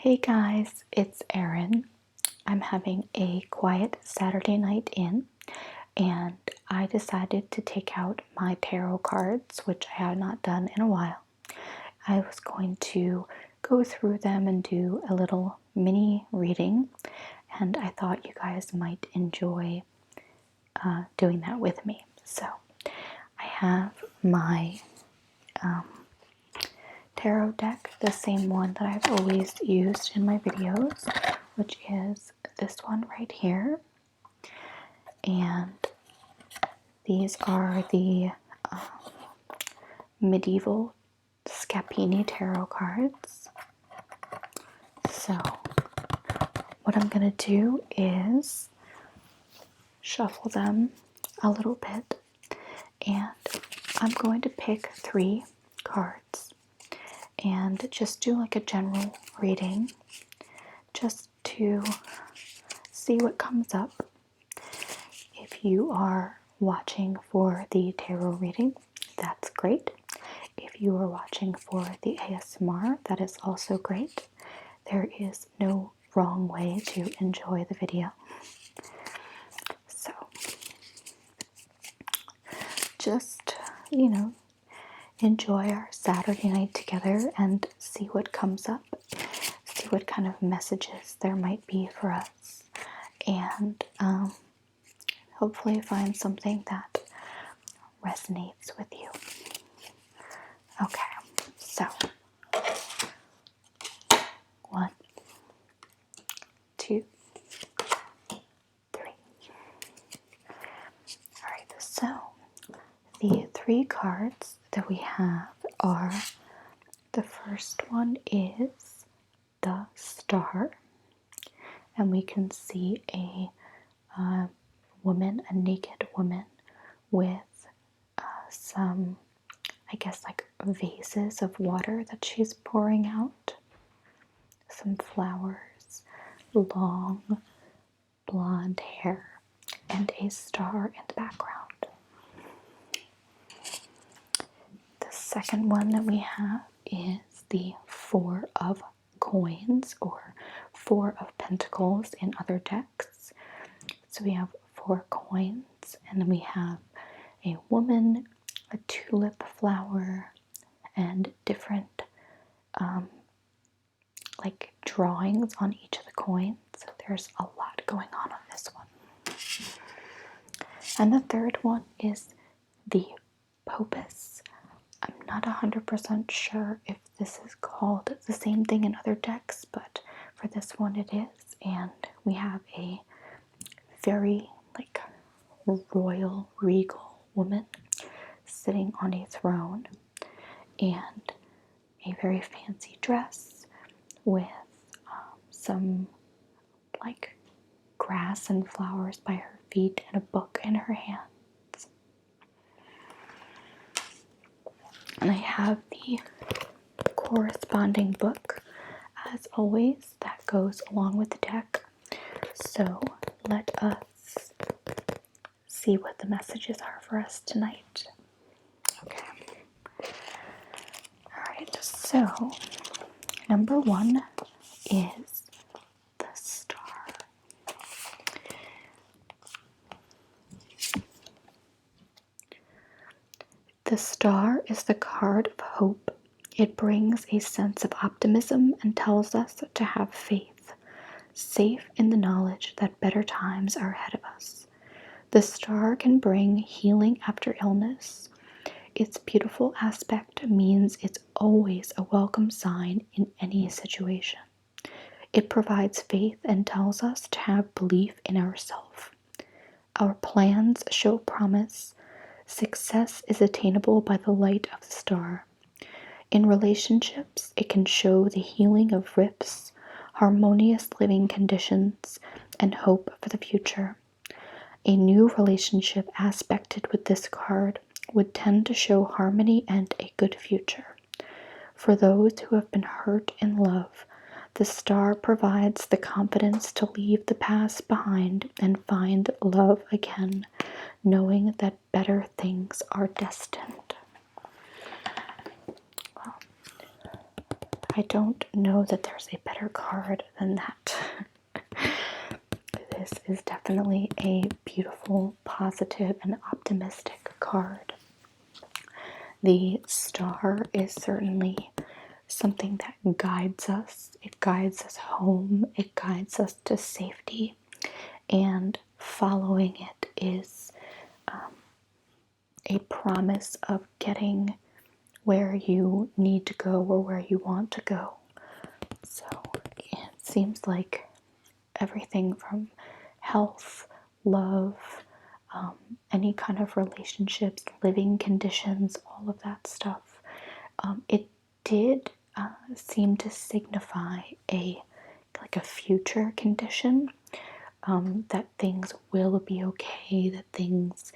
Hey guys, it's Erin. I'm having a quiet Saturday night in, and I decided to take out my tarot cards, which I have not done in a while. I was going to go through them and do a little mini reading, and I thought you guys might enjoy doing that with me. So I have my tarot deck, the same one that I've always used in my videos, which is this one right here. And these are the medieval Scapini tarot cards. So what I'm going to do is shuffle them a little bit, and I'm going to pick 3 cards and just do like a general reading just to see what comes up. If you are watching for the tarot reading, that's great. If you are watching for the ASMR, that is also great. There is no wrong way to enjoy the video. So, just, enjoy our Saturday night together and see what comes up, see what kind of messages there might be for us, and hopefully find something that resonates with you. Okay, so 1, 2, 3. Alright, so the 3 cards that we have are, the first one is the Star, and we can see a woman, a naked woman, with some, I guess, like vases of water that she's pouring out, some flowers, long blonde hair, and a star in the background. The second one that we have is the 4 of Coins, or 4 of Pentacles in other decks. So we have 4 coins, and then we have a woman, a tulip flower, and different like drawings on each of the coins. There's a lot going on this one. And the third one is the Popus. I'm not 100% sure if this is called the same thing in other decks, but for this one it is. And we have a very like royal, regal woman sitting on a throne, and a very fancy dress with some like grass and flowers by her feet and a book in her hands. And I have the corresponding book, as always, that goes along with the deck. So let us see what the messages are for us tonight. Okay. Alright, so number 1 is the Star. The Star is the card of hope. It brings a sense of optimism and tells us to have faith, safe in the knowledge that better times are ahead of us. The Star can bring healing after illness. Its beautiful aspect means it's always a welcome sign in any situation. It provides faith and tells us to have belief in ourselves. Our plans show promise. Success is attainable by the light of the Star. In relationships, it can show the healing of rifts, harmonious living conditions, and hope for the future. A new relationship aspected with this card would tend to show harmony and a good future. For those who have been hurt in love, the Star provides the confidence to leave the past behind and find love again, knowing that better things are destined. Well, I don't know that there's a better card than that. This is definitely a beautiful, positive, and optimistic card. The star is certainly something that guides us. It guides us home. It guides us to safety. And following it is a promise of getting where you need to go or where you want to go. So it seems like everything from health, love, any kind of relationships, living conditions, all of that stuff. It did seem to signify a future condition, that things will be okay, that things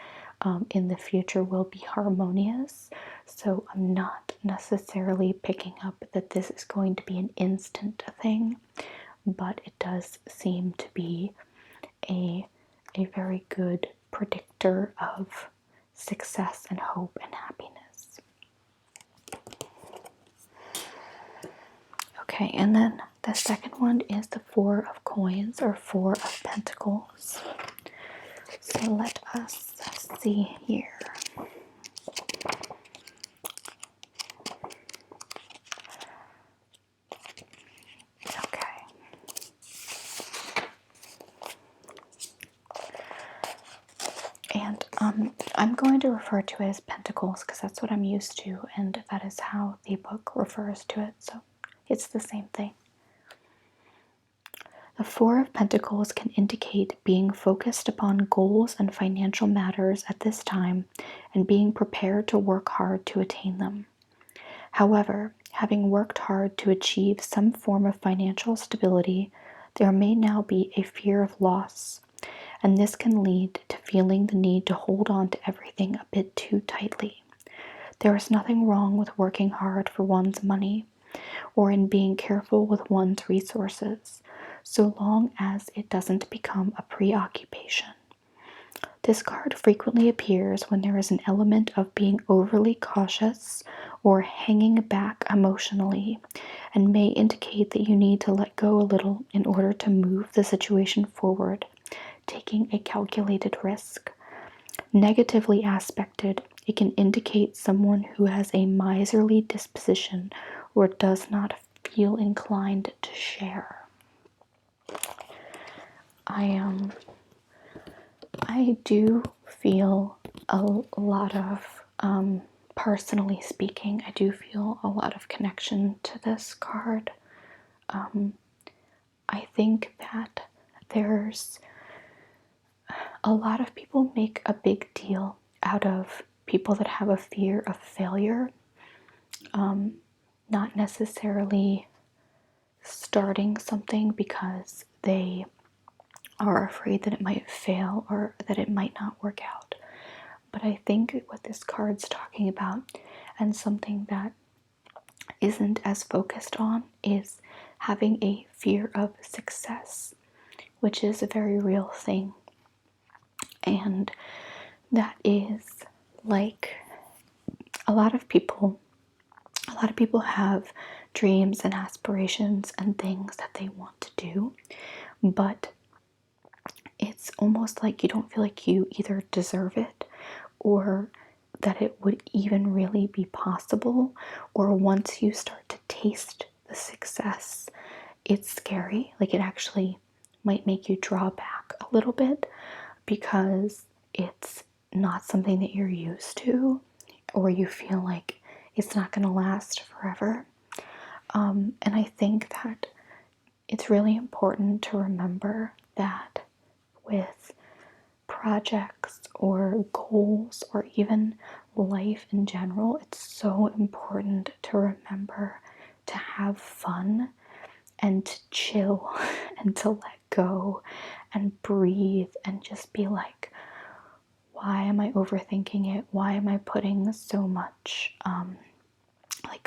in the future will be harmonious. So I'm not necessarily picking up that this is going to be an instant thing, but it does seem to be a very good predictor of success and hope and happiness. Okay, and then the second one is the Four of Coins, or Four of Pentacles. So let us see here. Okay. And I'm going to refer to it as Pentacles because that's what I'm used to, and that is how the book refers to it, so it's the same thing. The Four of Pentacles can indicate being focused upon goals and financial matters at this time and being prepared to work hard to attain them. However, having worked hard to achieve some form of financial stability, there may now be a fear of loss, and this can lead to feeling the need to hold on to everything a bit too tightly. There is nothing wrong with working hard for one's money or in being careful with one's resources, so long as it doesn't become a preoccupation. This card frequently appears when there is an element of being overly cautious or hanging back emotionally, and may indicate that you need to let go a little in order to move the situation forward, taking a calculated risk. Negatively aspected, it can indicate someone who has a miserly disposition or does not feel inclined to share. I do feel a lot of, personally speaking, I do feel a lot of connection to this card. I think that there's a lot of people make a big deal out of people that have a fear of failure, not necessarily starting something because they are afraid that it might fail or that it might not work out. But I think what this card's talking about, and something that isn't as focused on, is having a fear of success, which is a very real thing. And that is like a lot of people have dreams and aspirations and things that they want to do, but it's almost like you don't feel like you either deserve it or that it would even really be possible, or once you start to taste the success, it's scary. Like, it actually might make you draw back a little bit because it's not something that you're used to, or you feel like it's not going to last forever. And I think that it's really important to remember that with projects or goals or even life in general, it's so important to remember to have fun and to chill and to let go and breathe and just be like, why am I overthinking it? Why am I putting so much,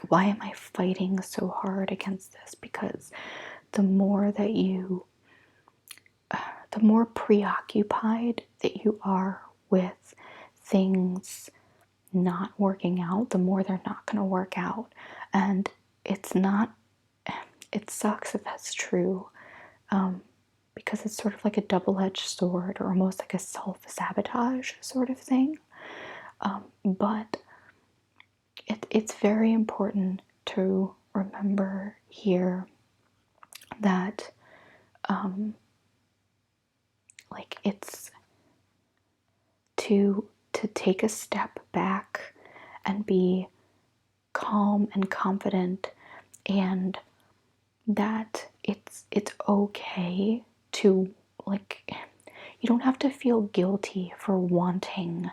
why am I fighting so hard against this? Because the more preoccupied that you are with things not working out, the more they're not going to work out. And it's not it sucks if that's true, because it's sort of like a double-edged sword, or almost like a self-sabotage sort of thing. But it's very important to remember here that like it's to take a step back and be calm and confident, and that it's okay to, like, you don't have to feel guilty for wanting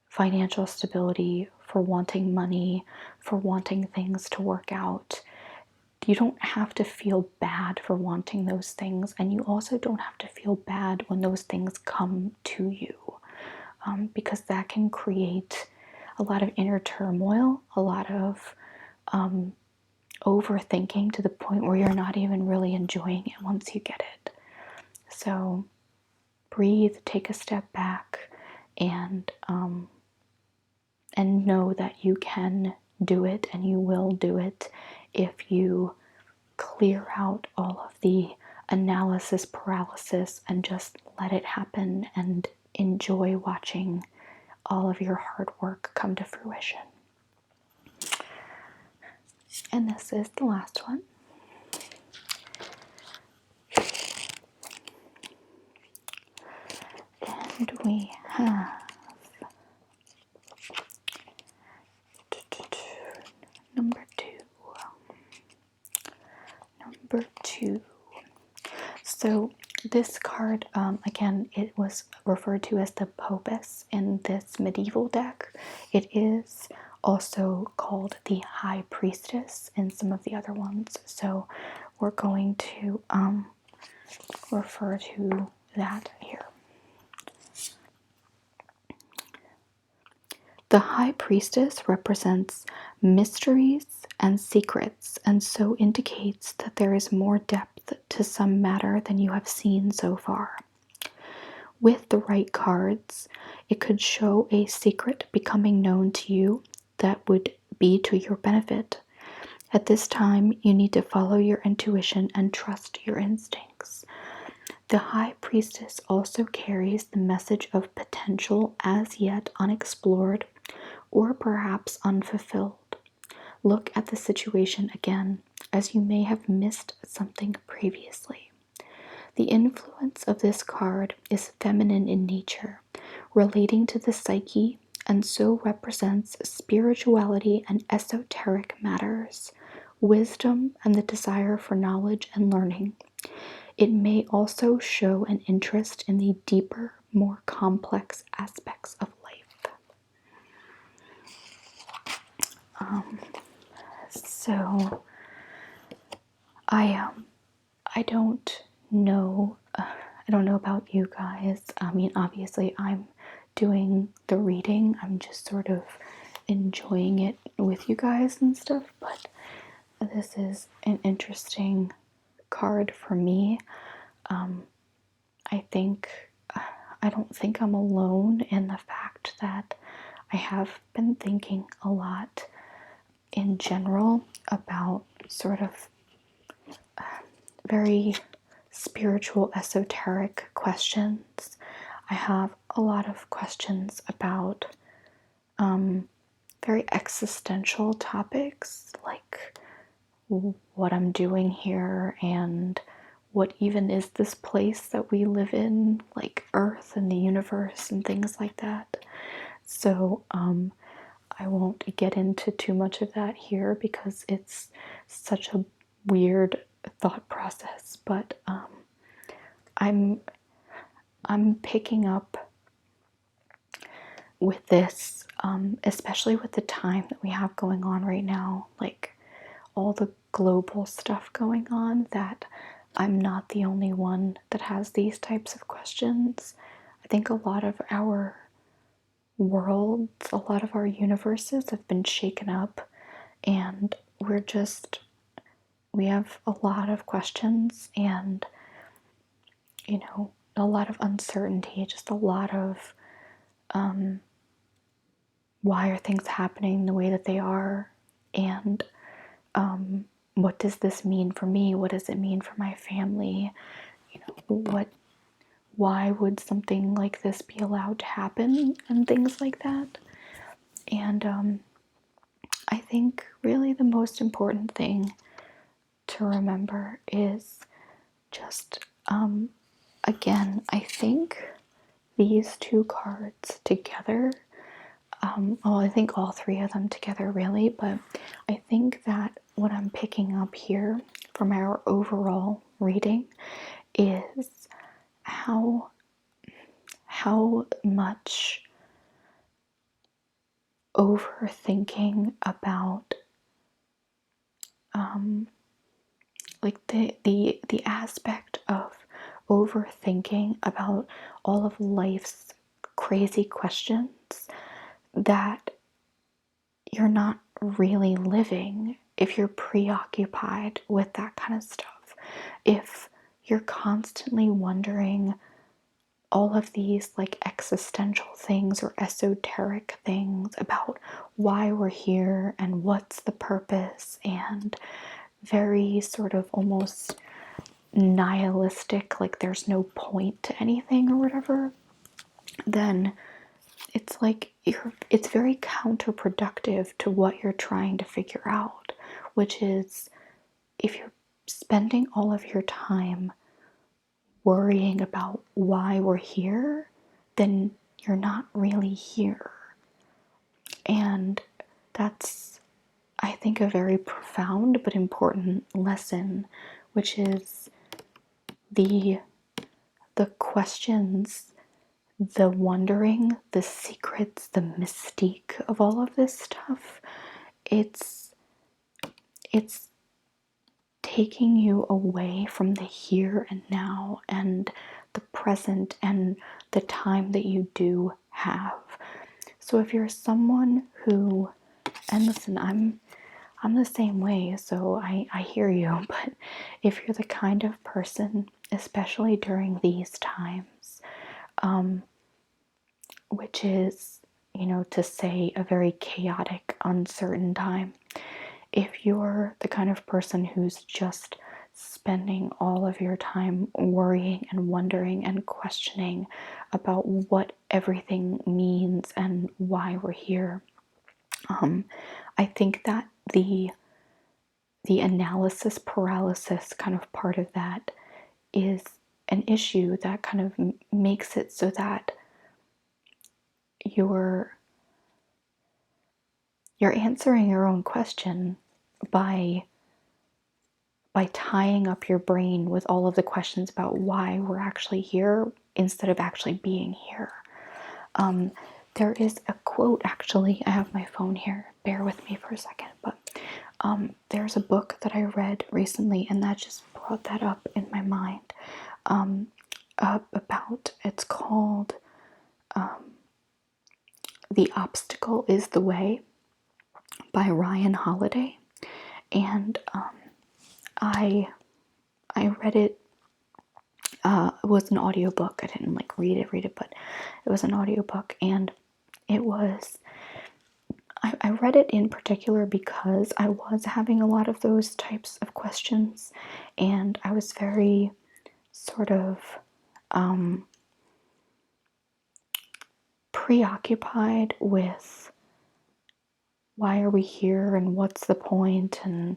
financial stability, for wanting money, for wanting things to work out. You don't have to feel bad for wanting those things, and you also don't have to feel bad when those things come to you, because that can create a lot of inner turmoil, a lot of overthinking, to the point where you're not even really enjoying it once you get it. So breathe, take a step back, and know that you can do it, and you will do it if you clear out all of the analysis paralysis and just let it happen and enjoy watching all of your hard work come to fruition. And this is the last one. And we have number two. So this card, again, it was referred to as the Popus in this medieval deck. It is also called the High Priestess in some of the other ones. So we're going to refer to that here. The High Priestess represents mysteries and secrets, and so indicates that there is more depth to some matter than you have seen so far. With the right cards, it could show a secret becoming known to you that would be to your benefit. At this time, you need to follow your intuition and trust your instincts. The High Priestess also carries the message of potential as yet unexplored, or perhaps unfulfilled. Look at the situation again, as you may have missed something previously. The influence of this card is feminine in nature, relating to the psyche, and so represents spirituality and esoteric matters, wisdom, and the desire for knowledge and learning. It may also show an interest in the deeper, more complex aspects of life. So I don't know. I don't know about you guys. I mean, obviously, I'm doing the reading. I'm just sort of enjoying it with you guys and stuff. But this is an interesting card for me. I don't think I'm alone in the fact that I have been thinking a lot in general about sort of very spiritual, esoteric questions. I have a lot of questions about very existential topics, like what I'm doing here and what even is this place that we live in, like Earth and the universe and things like that. So I won't get into too much of that here because it's such a weird thought process, but I'm picking up with this, especially with the time that we have going on right now, like all the global stuff going on, that I'm not the only one that has these types of questions. I think a lot of our worlds, a lot of our universes have been shaken up, and we have a lot of questions and, you know, a lot of uncertainty, just a lot of why are things happening the way that they are, and what does this mean for me? What does it mean for my family? You know, why would something like this be allowed to happen, and things like that. And I think really the most important thing to remember is just, again, I think these two cards together, well, I think all three of them together really, but I think that what I'm picking up here from our overall reading is how much overthinking about like the aspect of overthinking about all of life's crazy questions, that you're not really living if you're preoccupied with that kind of stuff. If you're constantly wondering all of these like existential things or esoteric things about why we're here and what's the purpose, and very sort of almost nihilistic, like there's no point to anything or whatever, then it's like it's very counterproductive to what you're trying to figure out, which is if you're spending all of your time worrying about why we're here, then you're not really here. And that's, I think, a very profound but important lesson, which is the questions, the wondering, the secrets, the mystique of all of this stuff. It's taking you away from the here and now and the present and the time that you do have. So if you're someone who, and listen, I'm the same way, so I hear you, but if you're the kind of person, especially during these times, which is, you know, to say a very chaotic, uncertain time, if you're the kind of person who's just spending all of your time worrying and wondering and questioning about what everything means and why we're here, I think that the analysis paralysis kind of part of that is an issue that kind of makes it so that you're answering your own question by tying up your brain with all of the questions about why we're actually here instead of actually being here. There is a quote, actually, I have my phone here, bear with me for a second, but there's a book that I read recently and that just brought that up in my mind, about, it's called The Obstacle is the Way by Ryan Holiday. And I read it. It was an audiobook. I didn't like read it, but it was an audiobook, and it was, I read it in particular because I was having a lot of those types of questions, and I was very sort of preoccupied with why are we here and what's the point, and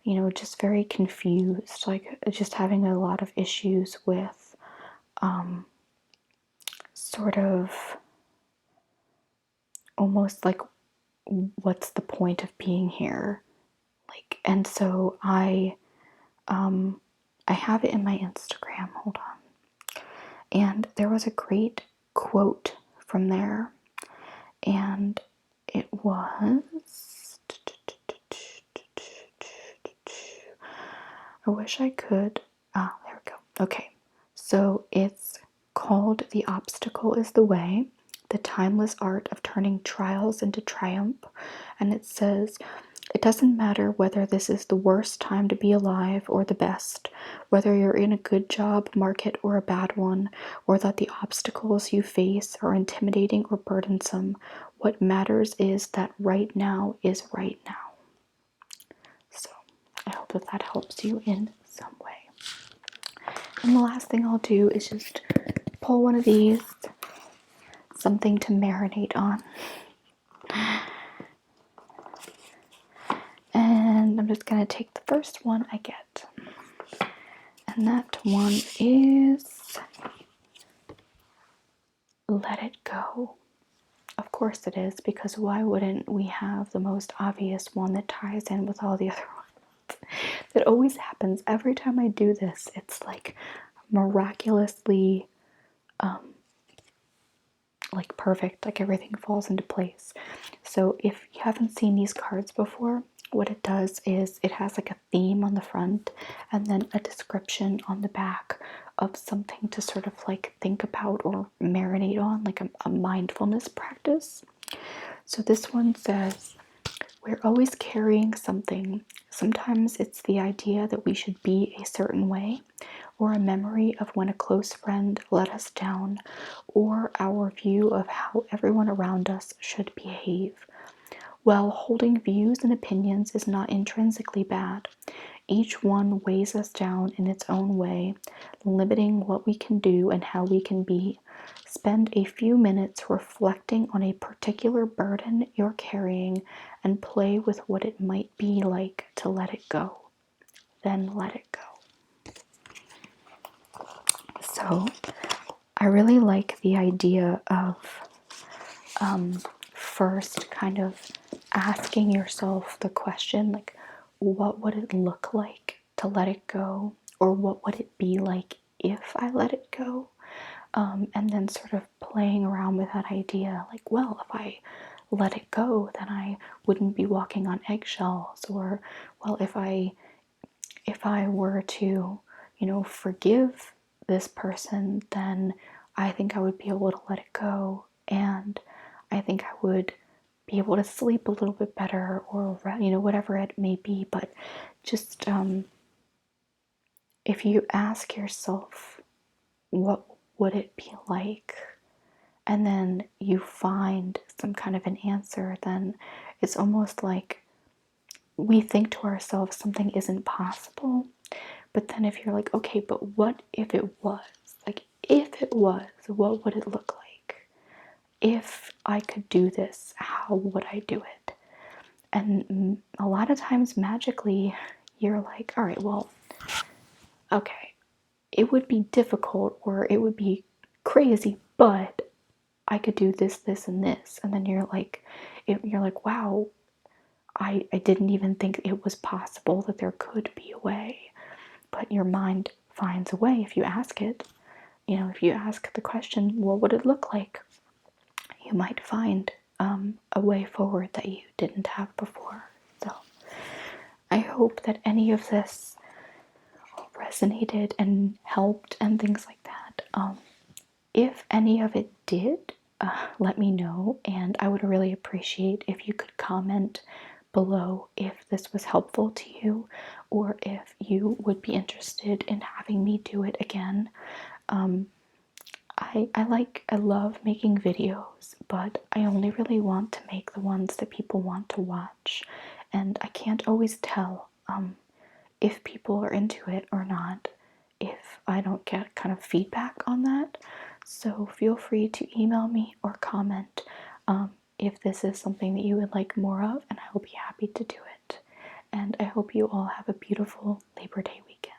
you know, just very confused, like just having a lot of issues with sort of almost like what's the point of being here, like. And so I have it in my Instagram, hold on, and there was a great quote from there, and it was, I wish I could, there we go, okay, so it's called The Obstacle is the Way, the Timeless Art of Turning Trials into Triumph, and it says, it doesn't matter whether this is the worst time to be alive or the best, whether you're in a good job market or a bad one, or that the obstacles you face are intimidating or burdensome. What matters is that right now is right now. So I hope that that helps you in some way. And the last thing I'll do is just pull one of these, something to marinate on. And I'm just going to take the first one I get. And that one is Let It Go. Of course it is, because why wouldn't we have the most obvious one that ties in with all the other ones? That always happens every time I do this. It's like miraculously like perfect, like everything falls into place. So if you haven't seen these cards before, what it does is it has like a theme on the front and then a description on the back of something to sort of like think about or marinate on, like a mindfulness practice. So this one says, we're always carrying something. Sometimes it's the idea that we should be a certain way, or a memory of when a close friend let us down, or our view of how everyone around us should behave. Well, holding views and opinions is not intrinsically bad. Each one weighs us down in its own way, limiting what we can do and how we can be. Spend a few minutes reflecting on a particular burden you're carrying and play with what it might be like to let it go. Then let it go. So I really like the idea of first kind of asking yourself the question, like, what would it look like to let it go? Or what would it be like if I let it go? And then sort of playing around with that idea, like, well, if I let it go, then I wouldn't be walking on eggshells. Or, well, if I were to, forgive this person, then I think I would be able to let it go, and I think I would be able to sleep a little bit better, or whatever it may be. But just if you ask yourself, what would it be like, and then you find some kind of an answer, then it's almost like we think to ourselves something isn't possible. But then if you're like, okay, but what if it was? Like, if it was, what would it look like? If I could do this, how would I do it? And a lot of times, magically, you're like, all right, well, okay, it would be difficult or it would be crazy, but I could do this, this, and this. And then you're like, wow, I didn't even think it was possible that there could be a way. But your mind finds a way if you ask it. If you ask the question, what would it look like? You might find a way forward that you didn't have before. So I hope that any of this resonated and helped and things like that. If any of it did, let me know, and I would really appreciate if you could comment below if this was helpful to you, or if you would be interested in having me do it again. I love making videos, but I only really want to make the ones that people want to watch, and I can't always tell if people are into it or not if I don't get kind of feedback on that. So feel free to email me or comment if this is something that you would like more of, and I will be happy to do it. And I hope you all have a beautiful Labor Day weekend.